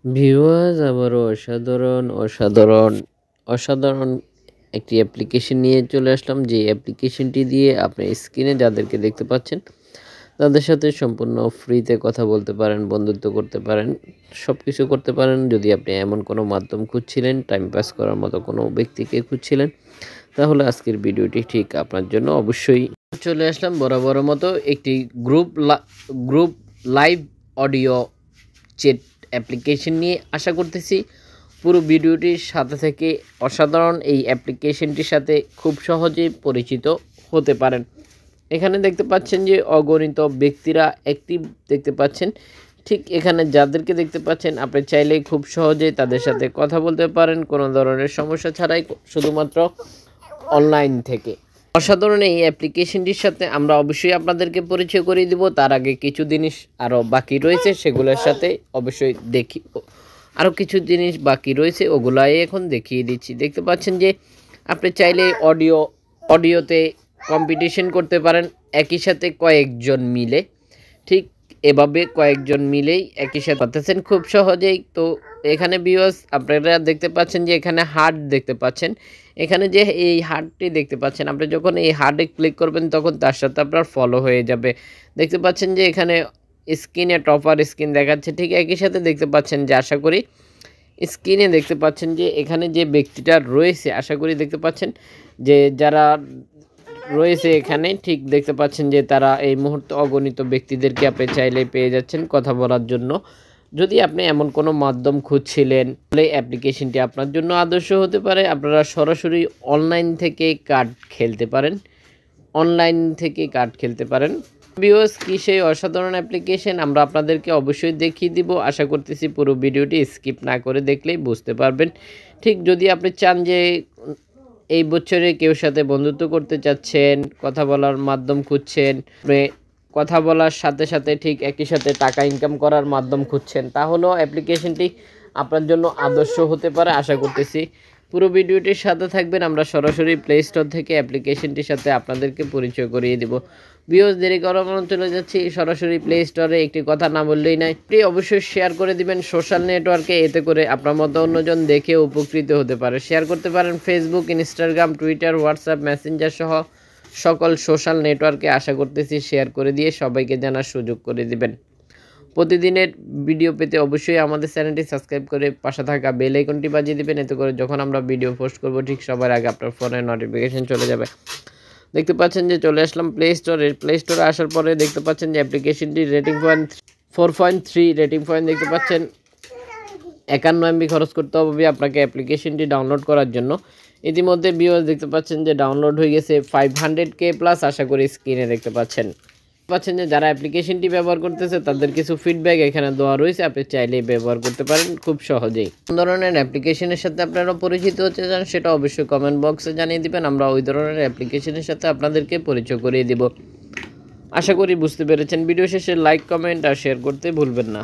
Viewers আবারও অসাধারণ একটি অ্যাপ্লিকেশন নিয়ে চলে আসলাম। যে অ্যাপ্লিকেশনটি দিয়ে আপনি স্ক্রিনে যাদেরকে দেখতে পাচ্ছেন তাদের সাথে সম্পূর্ণ ফ্রিতে কথা বলতে পারেন, বন্ধুত্ব করতে পারেন, সব কিছু করতে পারেন। যদি আপনি এমন কোনো মাধ্যম খুঁজছিলেন, টাইম পাস করার মতো কোনো ব্যক্তিকে খুঁজছিলেন, তাহলে আজকের ভিডিওটি ঠিক আপনার জন্য। অবশ্যই চলে আসলাম বরাবর মতো একটি group live audio chat application নিয়ে। আশা করতেছি পুরো ভিডিওটির সাথে থেকে অসাধারণ এই অ্যাপ্লিকেশনটির সাথে খুব সহজেই পরিচিত হতে পারেন। এখানে দেখতে পাচ্ছেন যে অগণিত ব্যক্তিরা অ্যাক্টিভ দেখতে পাচ্ছেন। ঠিক এখানে যাদেরকে দেখতে পাচ্ছেন আপনি চাইলেই খুব সহজেই তাদের সাথে কথা বলতে পারেন, কোনো ধরনের সমস্যা ছাড়াই, শুধুমাত্র অনলাইন থেকে। অসাধারণ এই অ্যাপ্লিকেশনটির সাথে আমরা অবশ্যই আপনাদেরকে পরিচয় করিয়ে দিব। তার আগে কিছু জিনিস আরও বাকি রয়েছে, সেগুলোর সাথে অবশ্যই দেখি। আরও কিছু জিনিস বাকি রয়েছে, ওগুলাই এখন দেখিয়ে দিচ্ছি। দেখতে পাচ্ছেন যে আপনি চাইলে অডিওতে কম্পিটিশন করতে পারেন একই সাথে কয়েকজন মিলে। ঠিক এভাবে কয়েকজন মিলেই একই সাথে পাচ্ছেন খুব সহজেই। তো এখানে ভিউয়ার্স আপনারা দেখতে পাচ্ছেন যে এখানে হার্ট দেখতে পাচ্ছেন। এখানে যে এই হার্টটি দেখতে পাচ্ছেন, আপনি যখন এই হার্টে ক্লিক করবেন তখন তার সাথে আপনার ফলো হয়ে যাবে। দেখতে পাচ্ছেন যে এখানে স্ক্রিনে টপার স্ক্রিন দেখাচ্ছে। ঠিক একই সাথে দেখতে পাচ্ছেন যে আশা করি স্ক্রিনে দেখতে পাচ্ছেন যে এখানে যে ব্যক্তিটা রয়েছে, আশা করি দেখতে পাচ্ছেন যে যারা রয়েছে এখানে, ঠিক দেখতে পাচ্ছেন যে তারা এই মুহূর্তে অগণিত ব্যক্তিদেরকে আপনি চাইলেই পেয়ে যাচ্ছেন কথা বলার জন্য। যদি আপনি এমন কোনো মাধ্যম খুঁজছিলেন তাহলে অ্যাপ্লিকেশনটি আপনার জন্য আদর্শ হতে পারে। আপনারা সরাসরি অনলাইন থেকে কার্ড খেলতে পারেন। ভিউয়ার্স কি সেই অসাধারণ অ্যাপ্লিকেশন আমরা আপনাদেরকে অবশ্যই দেখিয়ে দিব। আশা করতেছি পুরো ভিডিওটি স্কিপ না করে দেখলেই বুঝতে পারবেন। ঠিক যদি আপনি চান যে এই বছরে কেউ সাথে বন্ধুত্ব করতে চাচ্ছেন, কথা বলার মাধ্যম খুঁজছেন, কথা বলার সাথে সাথে ঠিক একই সাথে টাকা ইনকাম করার মাধ্যম খুঁজছেন, তাহলেও অ্যাপ্লিকেশনটি আপনার জন্য আদর্শ হতে পারে। আশা করতেছি পুরো ভিডিওটির সাথে থাকবেন। আমরা সরাসরি প্লে স্টোর থেকে অ্যাপ্লিকেশনটির সাথে আপনাদেরকে পরিচয় করিয়ে দিব। ভিউয়ার্স দেরি করার মতো চলে যাচ্ছি সরাসরি প্লে স্টোরে। একটি কথা না বললেই নাই, অবশ্যই শেয়ার করে দিবেন সোশ্যাল নেটওয়ার্কে, এতে করে আপনার মতো অন্যজন দেখে উপকৃত হতে পারে। শেয়ার করতে পারেন Facebook, Instagram, Twitter, WhatsApp, Messenger সহ সকল সোশ্যাল নেটওয়ার্কে। আশা করতেছি শেয়ার করে দিয়ে সবাইকে জানার সুযোগ করে দিবেন। প্রতিদিনের ভিডিও পেতে অবশ্যই আমাদের চ্যানেলটি সাবস্ক্রাইব করে পাশে থাকা বেল আইকনটি বাজিয়ে দিবেন, এতে করে যখন আমরা ভিডিও পোস্ট করব ঠিক সবার আগে আপনার ফোনে নোটিফিকেশন চলে যাবে। দেখতে পাচ্ছেন যে চলে আসলাম প্লে স্টোরে আসার পরে দেখতে পাচ্ছেন যে অ্যাপ্লিকেশনটি রেটিং পয়েন্ট 4.3 রেটিং পয়েন্ট দেখতে পাচ্ছেন। 51 MB খরচ করতে হবে আপনাকে অ্যাপ্লিকেশনটি ডাউনলোড করার জন্য। ইতিমধ্যে ভিউয়ার্স দেখতে পাচ্ছেন যে ডাউনলোড হয়ে গেছে 500K প্লাস। আশা করি স্ক্রিনে দেখতে পাচ্ছেন যে যারা অ্যাপ্লিকেশনটি ব্যবহার করতেছে তাদের কিছু ফিডব্যাক এখানে দেওয়া রয়েছে, আপনি চাইলেই ব্যবহার করতে পারেন খুব সহজেই। কোন ধরনের অ্যাপ্লিকেশনের সাথে আপনারা পরিচিত হতে চান সেটা অবশ্যই কমেন্ট বক্সে জানিয়ে দিবেন। আমরা ওই ধরনের অ্যাপ্লিকেশনের সাথে আপনাদেরকে পরিচয় করিয়ে দিব। আশা করি বুঝতে পেরেছেন। ভিডিও শেষে লাইক, কমেন্ট আর শেয়ার করতে ভুলবেন না।